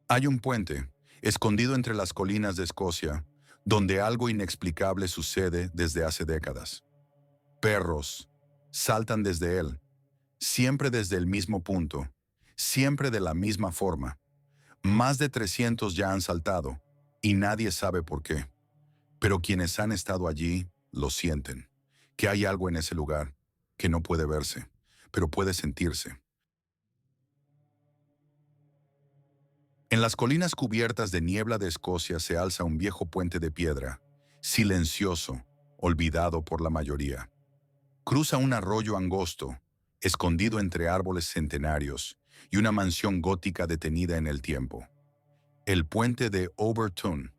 Hay un puente, escondido entre las colinas de Escocia, donde algo inexplicable sucede desde hace décadas. Perros saltan desde él, siempre desde el mismo punto, siempre de la misma forma. Más de 300 ya han saltado, y nadie sabe por qué. Pero quienes han estado allí lo sienten, que hay algo en ese lugar que no puede verse, pero puede sentirse. En las colinas cubiertas de niebla de Escocia se alza un viejo puente de piedra, silencioso, olvidado por la mayoría. Cruza un arroyo angosto, escondido entre árboles centenarios, y una mansión gótica detenida en el tiempo. El puente de Overton,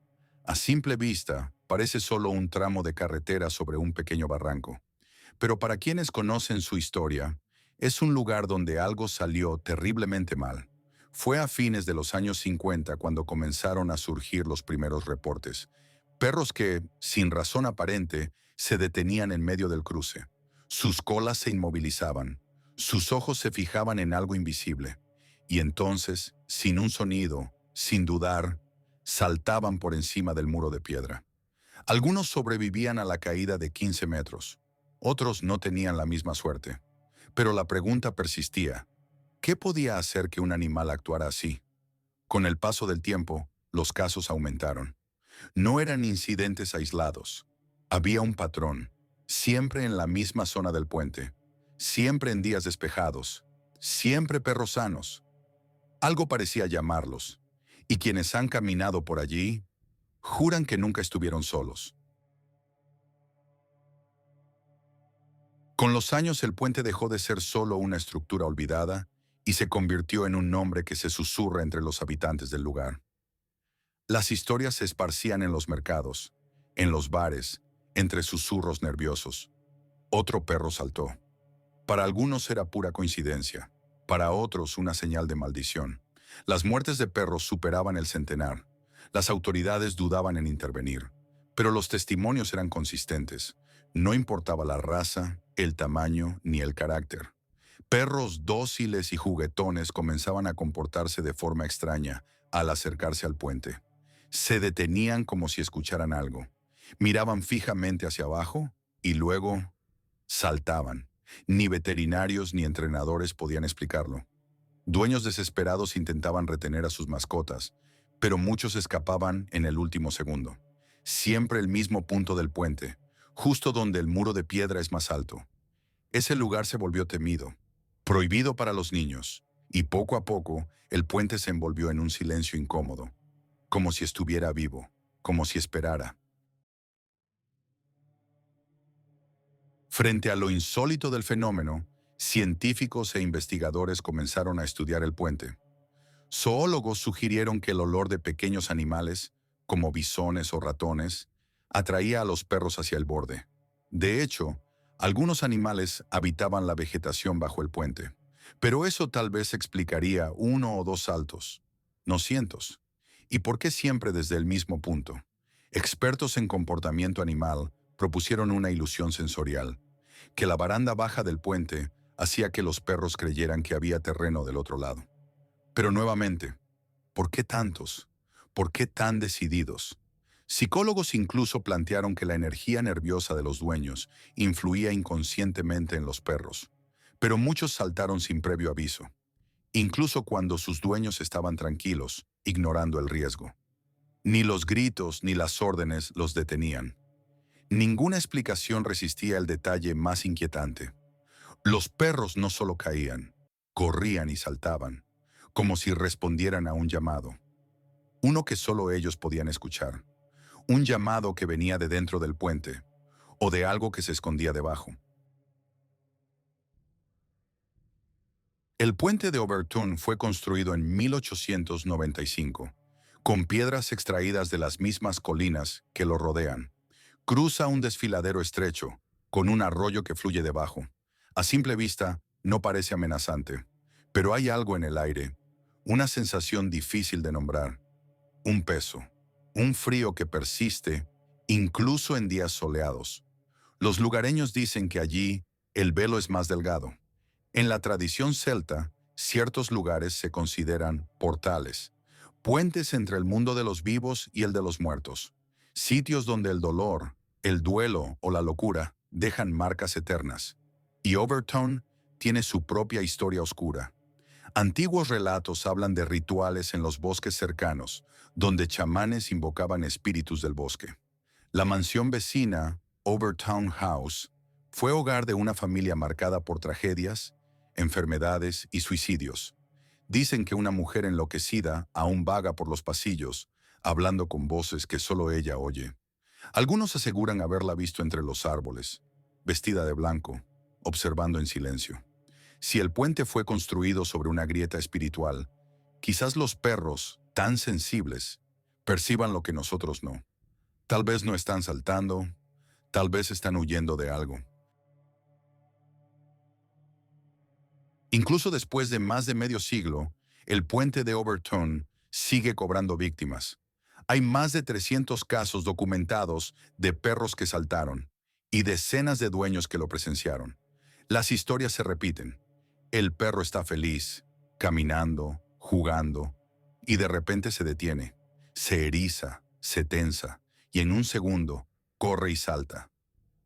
a simple vista, parece solo un tramo de carretera sobre un pequeño barranco. Pero para quienes conocen su historia, es un lugar donde algo salió terriblemente mal. Fue a fines de los años 50 cuando comenzaron a surgir los primeros reportes. Perros que, sin razón aparente, se detenían en medio del cruce. Sus colas se inmovilizaban, sus ojos se fijaban en algo invisible, y entonces, sin un sonido, sin dudar, saltaban por encima del muro de piedra. Algunos sobrevivían a la caída de 15 metros, otros no tenían la misma suerte. Pero la pregunta persistía: ¿qué podía hacer que un animal actuara así? Con el paso del tiempo, los casos aumentaron. No eran incidentes aislados. Había un patrón, siempre en la misma zona del puente, siempre en días despejados, siempre perros sanos. Algo parecía llamarlos, y quienes han caminado por allí juran que nunca estuvieron solos. Con los años el puente dejó de ser solo una estructura olvidada y se convirtió en un nombre que se susurra entre los habitantes del lugar. Las historias se esparcían en los mercados, en los bares, entre susurros nerviosos. Otro perro saltó. Para algunos era pura coincidencia, para otros una señal de maldición. Las muertes de perros superaban el centenar. Las autoridades dudaban en intervenir, pero los testimonios eran consistentes. No importaba la raza, el tamaño ni el carácter. Perros dóciles y juguetones comenzaban a comportarse de forma extraña al acercarse al puente. Se detenían como si escucharan algo. Miraban fijamente hacia abajo y luego saltaban. Ni veterinarios ni entrenadores podían explicarlo. Dueños desesperados intentaban retener a sus mascotas, pero muchos escapaban en el último segundo. Siempre el mismo punto del puente, justo donde el muro de piedra es más alto. Ese lugar se volvió temido, prohibido para los niños, y poco a poco el puente se envolvió en un silencio incómodo, como si estuviera vivo, como si esperara. Frente a lo insólito del fenómeno, científicos e investigadores comenzaron a estudiar el puente. Zoólogos sugirieron que el olor de pequeños animales, como bisones o ratones, atraía a los perros hacia el borde. De hecho, algunos animales habitaban la vegetación bajo el puente, pero eso tal vez explicaría uno o dos saltos, no cientos. ¿Y por qué siempre desde el mismo punto? Expertos en comportamiento animal propusieron una ilusión sensorial, que la baranda baja del puente hacía que los perros creyeran que había terreno del otro lado. Pero nuevamente, ¿por qué tantos? ¿Por qué tan decididos? Psicólogos incluso plantearon que la energía nerviosa de los dueños influía inconscientemente en los perros. Pero muchos saltaron sin previo aviso, incluso cuando sus dueños estaban tranquilos, ignorando el riesgo. Ni los gritos ni las órdenes los detenían. Ninguna explicación resistía el detalle más inquietante. Los perros no solo caían, corrían y saltaban, como si respondieran a un llamado, uno que solo ellos podían escuchar, un llamado que venía de dentro del puente, o de algo que se escondía debajo. El puente de Overton fue construido en 1895, con piedras extraídas de las mismas colinas que lo rodean. Cruza un desfiladero estrecho, con un arroyo que fluye debajo. A simple vista, no parece amenazante, pero hay algo en el aire, una sensación difícil de nombrar, un peso, un frío que persiste, incluso en días soleados. Los lugareños dicen que allí el velo es más delgado. En la tradición celta, ciertos lugares se consideran portales, puentes entre el mundo de los vivos y el de los muertos, sitios donde el dolor, el duelo o la locura dejan marcas eternas. Y Overton tiene su propia historia oscura. Antiguos relatos hablan de rituales en los bosques cercanos, donde chamanes invocaban espíritus del bosque. La mansión vecina, Overtown House, fue hogar de una familia marcada por tragedias, enfermedades y suicidios. Dicen que una mujer enloquecida aún vaga por los pasillos, hablando con voces que solo ella oye. Algunos aseguran haberla visto entre los árboles, vestida de blanco, observando en silencio. Si el puente fue construido sobre una grieta espiritual, quizás los perros, tan sensibles, perciban lo que nosotros no. Tal vez no están saltando, tal vez están huyendo de algo. Incluso después de más de medio siglo, el puente de Overton sigue cobrando víctimas. Hay más de 300 casos documentados de perros que saltaron y decenas de dueños que lo presenciaron. Las historias se repiten. El perro está feliz, caminando, jugando, y de repente se detiene, se eriza, se tensa, y en un segundo corre y salta.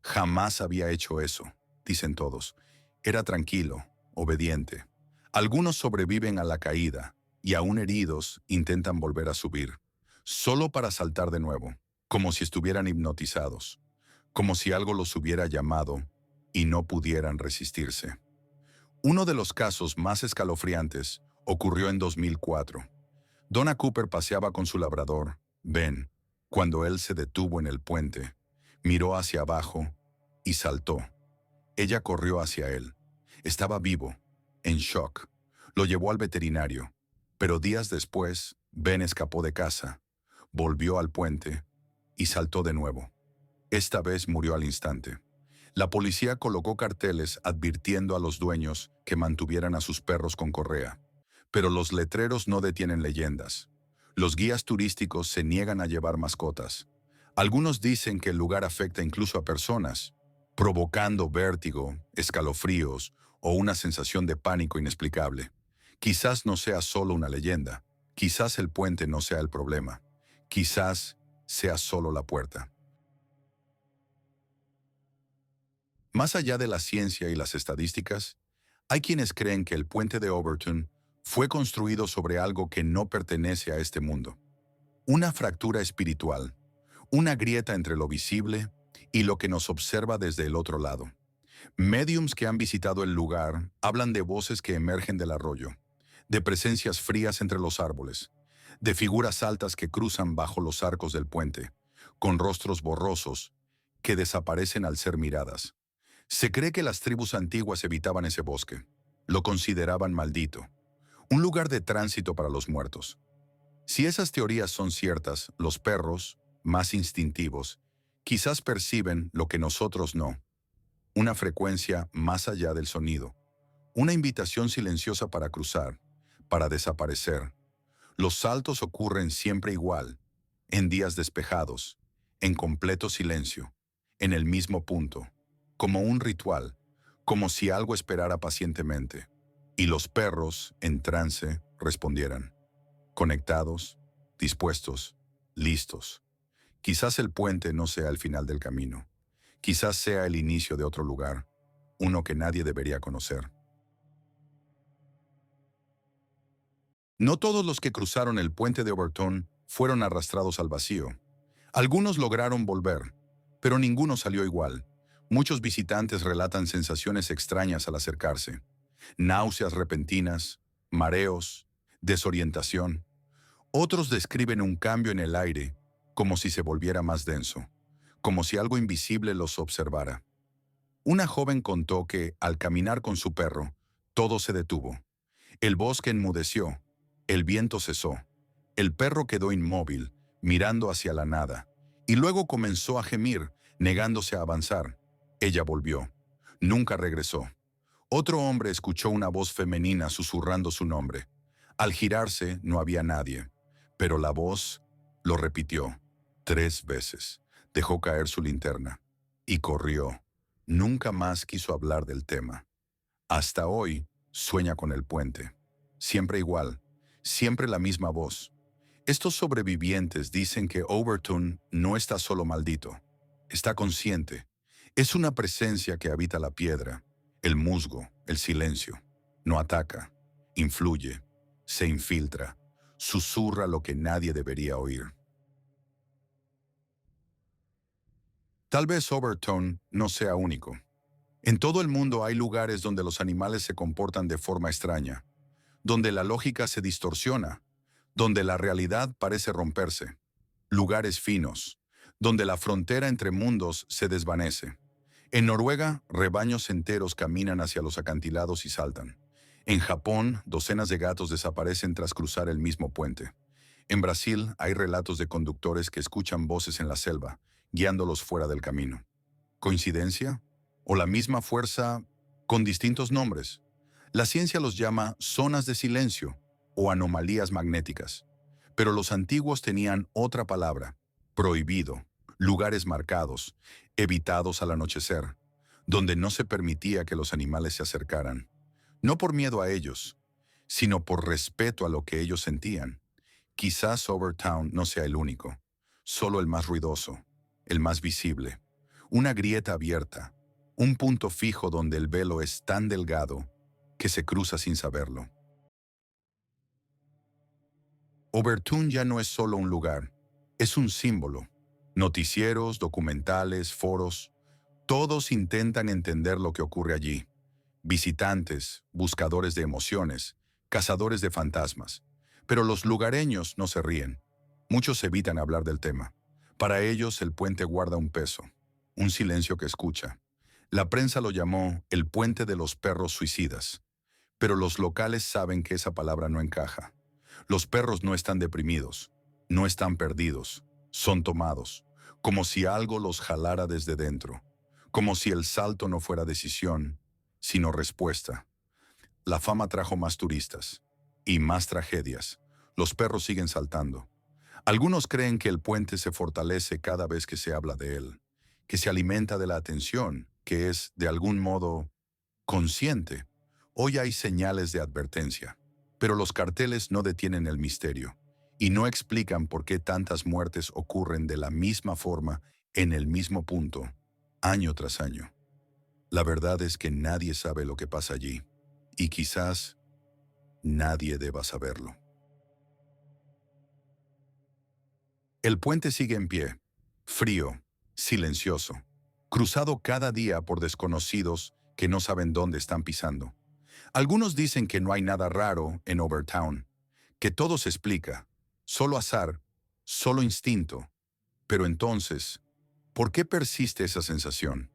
Jamás había hecho eso, dicen todos. Era tranquilo, obediente. Algunos sobreviven a la caída y aún heridos intentan volver a subir, solo para saltar de nuevo, como si estuvieran hipnotizados, como si algo los hubiera llamado y no pudieran resistirse. Uno de los casos más escalofriantes ocurrió en 2004. Donna Cooper paseaba con su labrador, Ben, cuando él se detuvo en el puente, miró hacia abajo y saltó. Ella corrió hacia él. Estaba vivo, en shock. Lo llevó al veterinario, pero días después, Ben escapó de casa, volvió al puente y saltó de nuevo. Esta vez murió al instante. La policía colocó carteles advirtiendo a los dueños que mantuvieran a sus perros con correa. Pero los letreros no detienen leyendas. Los guías turísticos se niegan a llevar mascotas. Algunos dicen que el lugar afecta incluso a personas, provocando vértigo, escalofríos o una sensación de pánico inexplicable. Quizás no sea solo una leyenda. Quizás el puente no sea el problema. Quizás sea solo la puerta. Más allá de la ciencia y las estadísticas, hay quienes creen que el puente de Overton fue construido sobre algo que no pertenece a este mundo. Una fractura espiritual, una grieta entre lo visible y lo que nos observa desde el otro lado. Médiums que han visitado el lugar hablan de voces que emergen del arroyo, de presencias frías entre los árboles, de figuras altas que cruzan bajo los arcos del puente, con rostros borrosos que desaparecen al ser miradas. Se cree que las tribus antiguas evitaban ese bosque. Lo consideraban maldito, un lugar de tránsito para los muertos. Si esas teorías son ciertas, los perros, más instintivos, quizás perciben lo que nosotros no. Una frecuencia más allá del sonido. Una invitación silenciosa para cruzar, para desaparecer. Los saltos ocurren siempre igual, en días despejados, en completo silencio, en el mismo punto, como un ritual, como si algo esperara pacientemente, y los perros, en trance, respondieran, conectados, dispuestos, listos. Quizás el puente no sea el final del camino, quizás sea el inicio de otro lugar, uno que nadie debería conocer. No todos los que cruzaron el puente de Overton fueron arrastrados al vacío. Algunos lograron volver, pero ninguno salió igual. Muchos visitantes relatan sensaciones extrañas al acercarse. Náuseas repentinas, mareos, desorientación. Otros describen un cambio en el aire, como si se volviera más denso, como si algo invisible los observara. Una joven contó que, al caminar con su perro, todo se detuvo. El bosque enmudeció, el viento cesó, el perro quedó inmóvil, mirando hacia la nada, y luego comenzó a gemir, negándose a avanzar. Ella volvió. Nunca regresó. Otro hombre escuchó una voz femenina susurrando su nombre. Al girarse no había nadie, pero la voz lo repitió 3 veces. Dejó caer su linterna y corrió. Nunca más quiso hablar del tema. Hasta hoy sueña con el puente. Siempre igual, siempre la misma voz. Estos sobrevivientes dicen que Overton no está solo maldito, está consciente. Es una presencia que habita la piedra, el musgo, el silencio. No ataca, influye, se infiltra, susurra lo que nadie debería oír. Tal vez Overton no sea único. En todo el mundo hay lugares donde los animales se comportan de forma extraña, donde la lógica se distorsiona, donde la realidad parece romperse. Lugares finos, donde la frontera entre mundos se desvanece. En Noruega, rebaños enteros caminan hacia los acantilados y saltan. En Japón, docenas de gatos desaparecen tras cruzar el mismo puente. En Brasil, hay relatos de conductores que escuchan voces en la selva, guiándolos fuera del camino. ¿Coincidencia? ¿O la misma fuerza con distintos nombres? La ciencia los llama zonas de silencio o anomalías magnéticas. Pero los antiguos tenían otra palabra: prohibido, lugares marcados, evitados al anochecer, donde no se permitía que los animales se acercaran. No por miedo a ellos, sino por respeto a lo que ellos sentían. Quizás Overtown no sea el único, solo el más ruidoso, el más visible. Una grieta abierta, un punto fijo donde el velo es tan delgado que se cruza sin saberlo. Overtown ya no es solo un lugar, es un símbolo. Noticieros, documentales, foros, todos intentan entender lo que ocurre allí. Visitantes, buscadores de emociones, cazadores de fantasmas. Pero los lugareños no se ríen. Muchos evitan hablar del tema. Para ellos el puente guarda un peso, un silencio que escucha. La prensa lo llamó el puente de los perros suicidas. Pero los locales saben que esa palabra no encaja. Los perros no están deprimidos, no están perdidos, son tomados, como si algo los jalara desde dentro, como si el salto no fuera decisión, sino respuesta. La fama trajo más turistas y más tragedias. Los perros siguen saltando. Algunos creen que el puente se fortalece cada vez que se habla de él, que se alimenta de la atención, que es, de algún modo, consciente. Hoy hay señales de advertencia, pero los carteles no detienen el misterio y no explican por qué tantas muertes ocurren de la misma forma en el mismo punto, año tras año. La verdad es que nadie sabe lo que pasa allí y quizás nadie deba saberlo. El puente sigue en pie, frío, silencioso, cruzado cada día por desconocidos que no saben dónde están pisando. Algunos dicen que no hay nada raro en Overtown, que todo se explica, solo azar, solo instinto. Pero entonces, ¿por qué persiste esa sensación?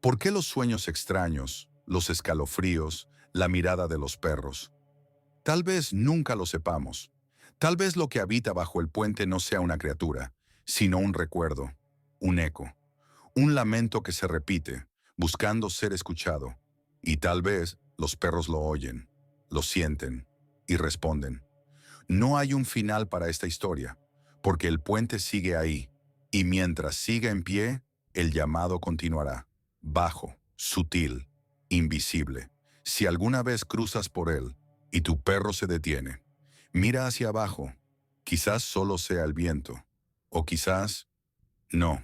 ¿Por qué los sueños extraños, los escalofríos, la mirada de los perros? Tal vez nunca lo sepamos. Tal vez lo que habita bajo el puente no sea una criatura, sino un recuerdo, un eco, un lamento que se repite, buscando ser escuchado. Y tal vez los perros lo oyen, lo sienten y responden. No hay un final para esta historia, porque el puente sigue ahí, y mientras siga en pie, el llamado continuará, bajo, sutil, invisible. Si alguna vez cruzas por él y tu perro se detiene, mira hacia abajo. Quizás solo sea el viento, o quizás no.